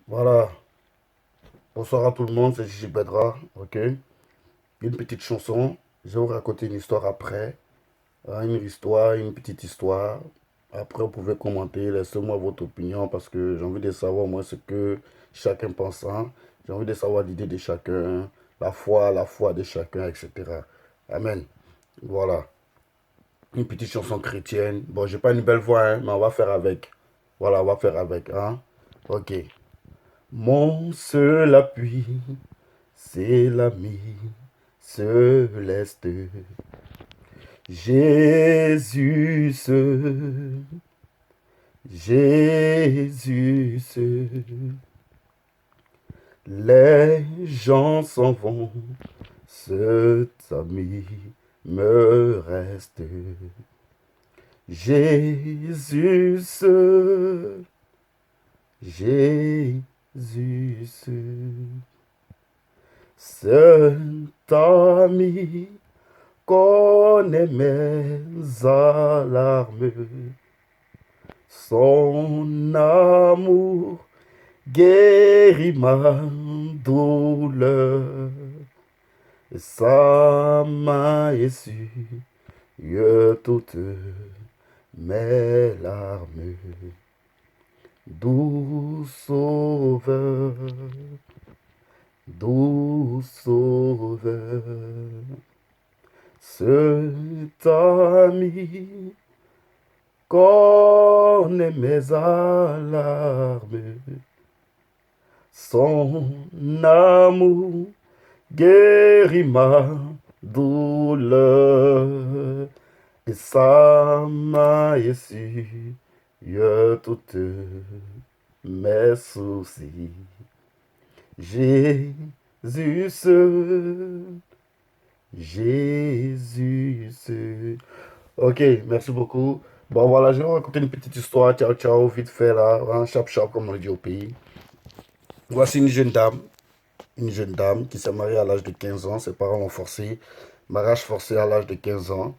Voilà. Bonsoir à tout le monde, c'est Gigi Bedra. Ok. Une petite chanson. Je vais vous raconter une histoire après. Une histoire, une petite histoire. Après, vous pouvez commenter. Laissez-moi votre opinion parce que j'ai envie de savoir, moi, ce que chacun pense. Hein. J'ai envie de savoir l'idée de chacun, la foi de chacun, etc. Amen. Voilà. Une petite chanson chrétienne. Bon, j'ai pas une belle voix, hein, mais on va faire avec. Voilà, on va faire avec. Hein. Ok. Mon seul appui. C'est l'ami céleste. Jésus, Jésus, les gens s'en vont, cet ami me reste. Jésus, Jésus, cet ami connaît mes alarmes, son amour guérit ma douleur, sa main essuie toutes mes larmes. Doux sauveur, doux sauveur, cet ami connaît mes alarmes, son amour guérit ma douleur, et sa main essuie toutes mes soucis. Jésus, Jésus. Ok, merci beaucoup. Bon, voilà, je vais vous raconter une petite histoire. Ciao, ciao, vite fait là. Hein, chap, chap, comme on le dit au pays. Voici une jeune dame qui s'est mariée à l'âge de 15 ans. Ses parents l'ont forcé. Mariage forcé à l'âge de 15 ans.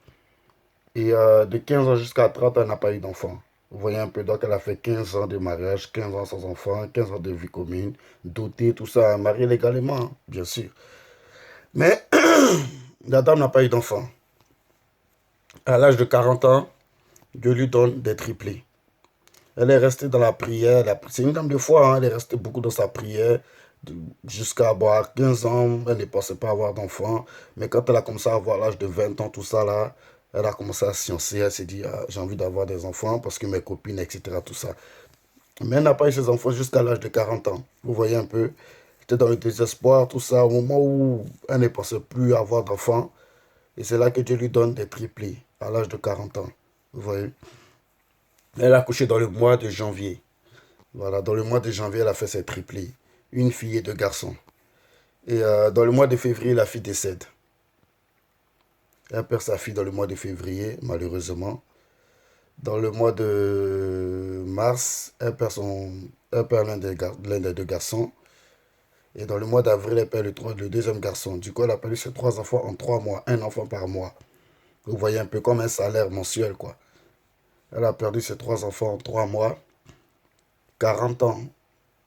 Et de 15 ans jusqu'à 30 ans, elle n'a pas eu d'enfant. Vous voyez un peu, donc elle a fait 15 ans de mariage, 15 ans sans enfant, 15 ans de vie commune, dotée, tout ça, mariée légalement, hein, bien sûr. Mais la dame n'a pas eu d'enfant. À l'âge de 40 ans, Dieu lui donne des triplés. Elle est restée dans la prière. C'est une dame de foi, hein, elle est restée beaucoup dans sa prière jusqu'à avoir 15 ans. Elle ne pensait pas avoir d'enfant. Mais quand elle a commencé à avoir l'âge de 20 ans, tout ça là, elle a commencé à sciencer. Elle s'est dit, ah, j'ai envie d'avoir des enfants parce que mes copines, etc., tout ça. Mais elle n'a pas eu ses enfants jusqu'à l'âge de 40 ans. Vous voyez un peu, elle était dans le désespoir, tout ça, au moment où elle ne pensait plus avoir d'enfants. Et c'est là que Dieu lui donne des triplés à l'âge de 40 ans. Vous voyez. Elle a accouché dans le mois de janvier. Voilà, dans le mois de janvier, elle a fait ses triplés. Une fille et deux garçons. Et dans le mois de février, la fille décède. Elle perd sa fille dans le mois de février, malheureusement. Dans le mois de mars, elle perd l'un des deux garçons. Et dans le mois d'avril, elle perd le deuxième garçon. Du coup, elle a perdu ses trois enfants en 3 mois, un enfant par mois. Vous voyez un peu comme un salaire mensuel, quoi. Elle a perdu ses trois enfants en 3 mois, 40 ans,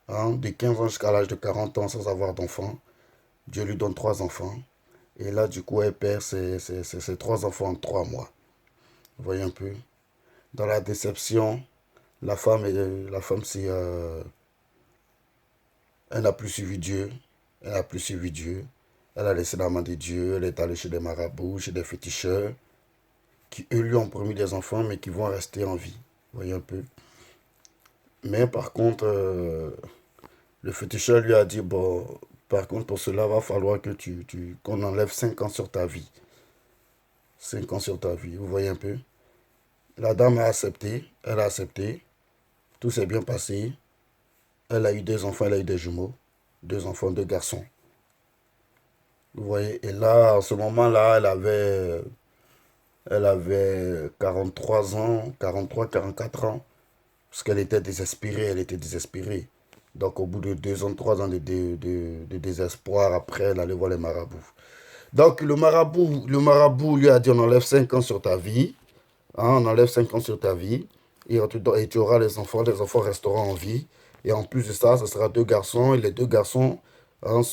hein, de 15 ans jusqu'à l'âge de 40 ans sans avoir d'enfants. Dieu lui donne trois enfants. Et là, du coup, elle perd ses trois enfants en 3 mois. Vous voyez un peu. Dans la déception, la femme elle n'a plus suivi Dieu. Elle n'a plus suivi Dieu. Elle a laissé la main de Dieu. Elle est allée chez des marabouts, chez des féticheurs, qui eux lui ont promis des enfants, mais qui vont rester en vie. Vous voyez un peu. Mais par contre, le féticheur lui a dit, bon, par contre, pour cela, va falloir que qu'on enlève 5 ans sur ta vie. 5 ans sur ta vie. Vous voyez un peu. La dame a accepté. Elle a accepté. Tout s'est bien passé. Elle a eu deux enfants, elle a eu des jumeaux. Deux enfants, deux garçons. Vous voyez. Et là, en ce moment-là, elle avait 43 ans, 43, 44 ans. Parce qu'elle était désespérée, elle était désespérée. Donc au bout de 2 ans, 3 ans de désespoir, après, elle allait voir les marabouts. Donc le marabout lui a dit, on enlève 5 ans sur ta vie. Hein, on enlève 5 ans sur ta vie. et tu auras les enfants resteront en vie. Et en plus de ça, ce sera deux garçons, et les deux garçons seront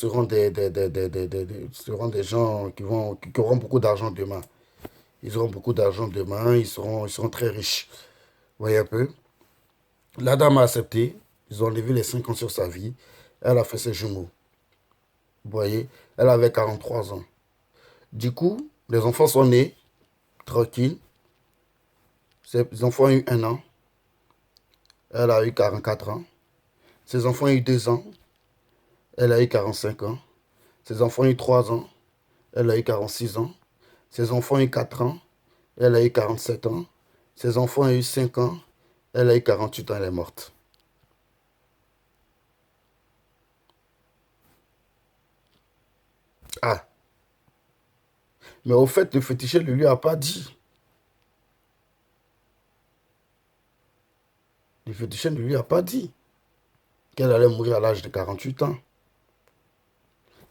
seront des gens qui auront beaucoup d'argent demain. Ils auront beaucoup d'argent demain, ils seront très riches. Vous voyez un peu? La dame a accepté, ils ont enlevé les 5 ans sur sa vie, elle a fait ses jumeaux. Vous voyez? Elle avait 43 ans. Du coup, les enfants sont nés, tranquilles. Ces enfants ont eu 1 an, elle a eu 44 ans. Ses enfants ont eu 2 ans, elle a eu 45 ans. Ses enfants ont eu 3 ans, elle a eu 46 ans. Ses enfants ont eu 4 ans, elle a eu 47 ans. Ses enfants ont eu 5 ans, elle a eu 48 ans, elle est morte. Ah, mais au fait, le féticheur ne lui a pas dit. Le féticheur ne lui a pas dit qu'elle allait mourir à l'âge de 48 ans.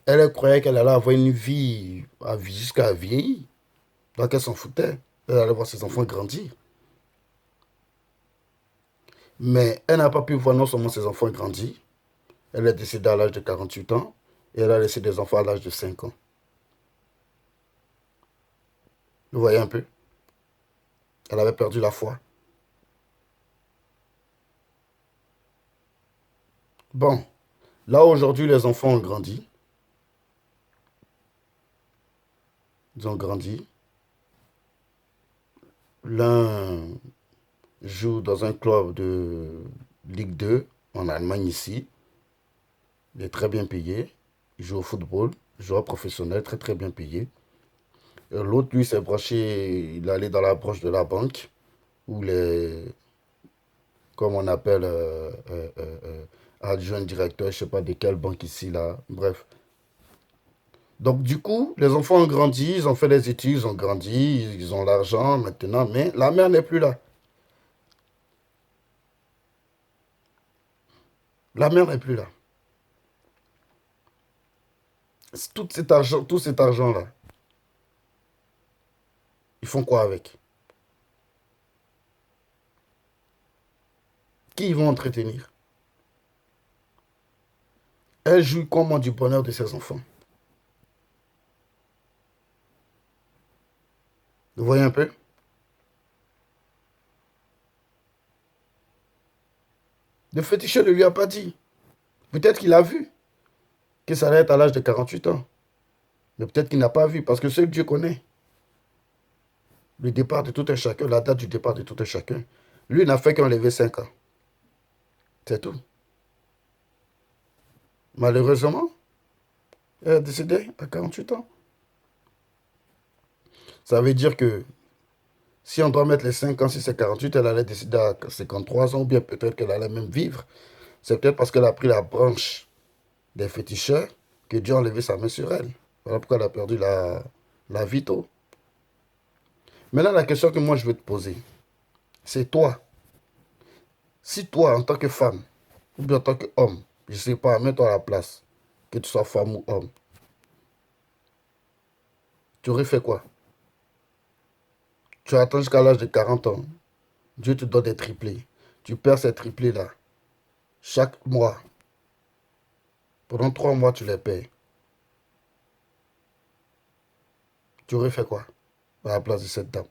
Elle croyait qu'elle allait avoir une vie jusqu'à vieillir. Donc elle s'en foutait. Elle allait voir ses enfants grandir. Mais elle n'a pas pu voir non seulement ses enfants grandir, elle est décédée à l'âge de 48 ans et elle a laissé des enfants à l'âge de 5 ans. Vous voyez un peu? Elle avait perdu la foi. Bon, là aujourd'hui les enfants ont grandi. Ils ont grandi. L'un joue dans un club de Ligue 2 en Allemagne ici. Il est très bien payé. Il joue au football, joueur professionnel, très très bien payé. L'autre, lui, s'est branché, il allait dans la branche de la banque, où les, comme on appelle, adjoint directeur, je sais pas de quelle banque ici, là, bref. Donc, du coup, les enfants ont grandi, ils ont fait des études, ils ont grandi, ils ont l'argent maintenant, mais la mère n'est plus là. La mère n'est plus là. Tout cet argent-là, ils font quoi avec? Qui ils vont entretenir? Elle joue comment du bonheur de ses enfants? Vous voyez un peu? Le féticheur ne lui a pas dit. Peut-être qu'il a vu que ça allait être à l'âge de 48 ans. Mais peut-être qu'il n'a pas vu, parce que seul Dieu connaît le départ de tout un chacun, la date du départ de tout un chacun. Lui n'a fait qu'enlever 5 ans. C'est tout. Malheureusement, elle est décédée à 48 ans. Ça veut dire que si on doit mettre les 5 ans, si c'est 48, elle allait décider à 53 ans, ou bien peut-être qu'elle allait même vivre. C'est peut-être parce qu'elle a pris la branche des féticheurs que Dieu a enlevé sa main sur elle. Voilà pourquoi elle a perdu la vie tôt. Maintenant, la question que moi je veux te poser, c'est toi. Si toi, en tant que femme, ou bien en tant qu'homme, je ne sais pas, mets-toi à la place, que tu sois femme ou homme, tu aurais fait quoi? Tu attends jusqu'à l'âge de 40 ans, Dieu te donne des triplés. Tu perds ces triplés-là. Chaque mois, pendant 3 mois, tu les payes. Tu aurais fait quoi à la place de cette dame?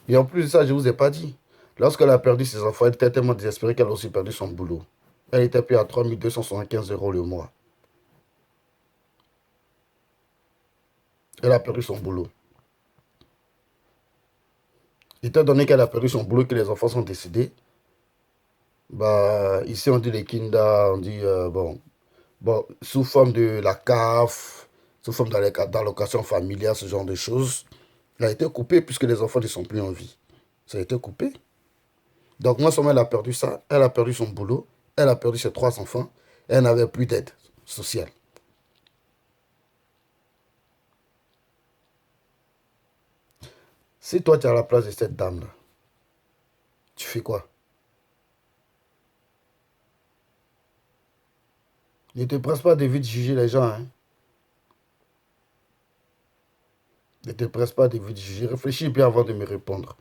Et en plus de ça, je ne vous ai pas dit. Lorsqu'elle a perdu ses enfants, elle était tellement désespérée qu'elle a aussi perdu son boulot. Elle était payée à 3 275 € le mois. Elle a perdu son boulot. Étant donné qu'elle a perdu son boulot et que les enfants sont décédés, bah, ici on dit les kinda, on dit, bon, sous forme de la CAF, sous forme d'allocation familiale, ce genre de choses, elle a été coupée puisque les enfants ne sont plus en vie. Ça a été coupé. Donc, non seulement elle a perdu ça, elle a perdu son boulot, elle a perdu ses 3 enfants, elle n'avait plus d'aide sociale. Si toi tu es à la place de cette dame-là, tu fais quoi? Ne te presse pas de vite juger les gens, hein. Ne te presse pas de vite juger. Réfléchis bien avant de me répondre.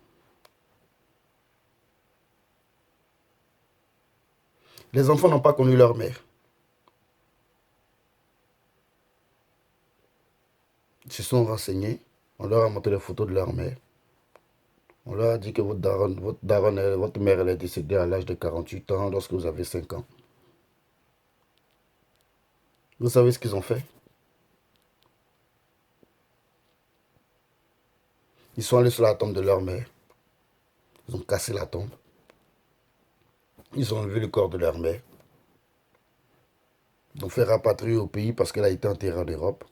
Les enfants n'ont pas connu leur mère. Ils se sont renseignés. On leur a montré les photos de leur mère. On leur a dit que votre mère, elle est décédée à l'âge de 48 ans lorsque vous avez 5 ans. Vous savez ce qu'ils ont fait? Ils sont allés sur la tombe de leur mère. Ils ont cassé la tombe. Ils ont enlevé le corps de leur mère. Ils l'ont fait rapatrier au pays parce qu'elle a été enterrée en Europe.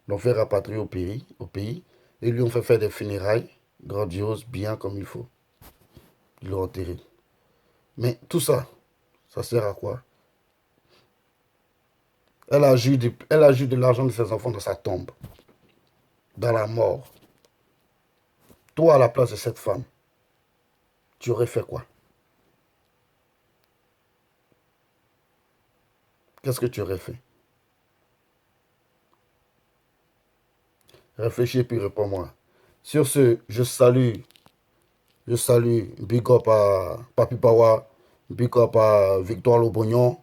Ils l'ont fait rapatrier au pays et lui ont fait faire des funérailles grandioses, bien comme il faut. Ils l'ont enterré. Mais tout ça, ça sert à quoi? Elle a joué de l'argent de ses enfants dans sa tombe, dans la mort. Toi, à la place de cette femme, tu aurais fait quoi? Qu'est-ce que tu aurais fait? Réfléchis puis réponds-moi. Sur ce, je salue Big Up à Papi Pawa, Big Up à Victoire Lobognon,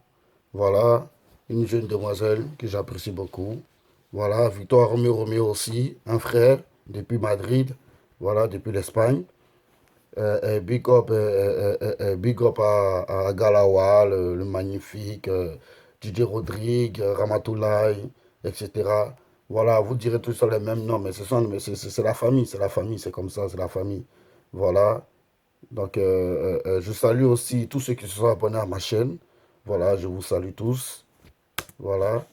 voilà, une jeune demoiselle que j'apprécie beaucoup. Voilà, Victoire Romeo Romeo aussi, un frère depuis Madrid, voilà, depuis l'Espagne. Big up à Galawa, le magnifique, Didier Rodrigue, Ramatoulaye, etc. Voilà, vous direz tous ça les mêmes noms, mais c'est la famille, c'est comme ça, c'est la famille. Voilà, donc je salue aussi tous ceux qui se sont abonnés à ma chaîne. Voilà, je vous salue tous. Voilà,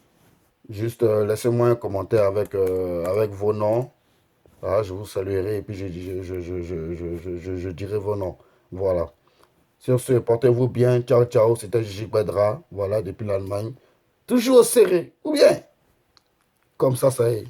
juste laissez-moi un commentaire avec vos noms. Ah, je vous saluerai et puis je dirai vos noms. Voilà. Sur ce, portez-vous bien. Ciao, ciao. C'était Gigi Pedra. Voilà, depuis l'Allemagne. Toujours serré. Ou bien, comme ça est.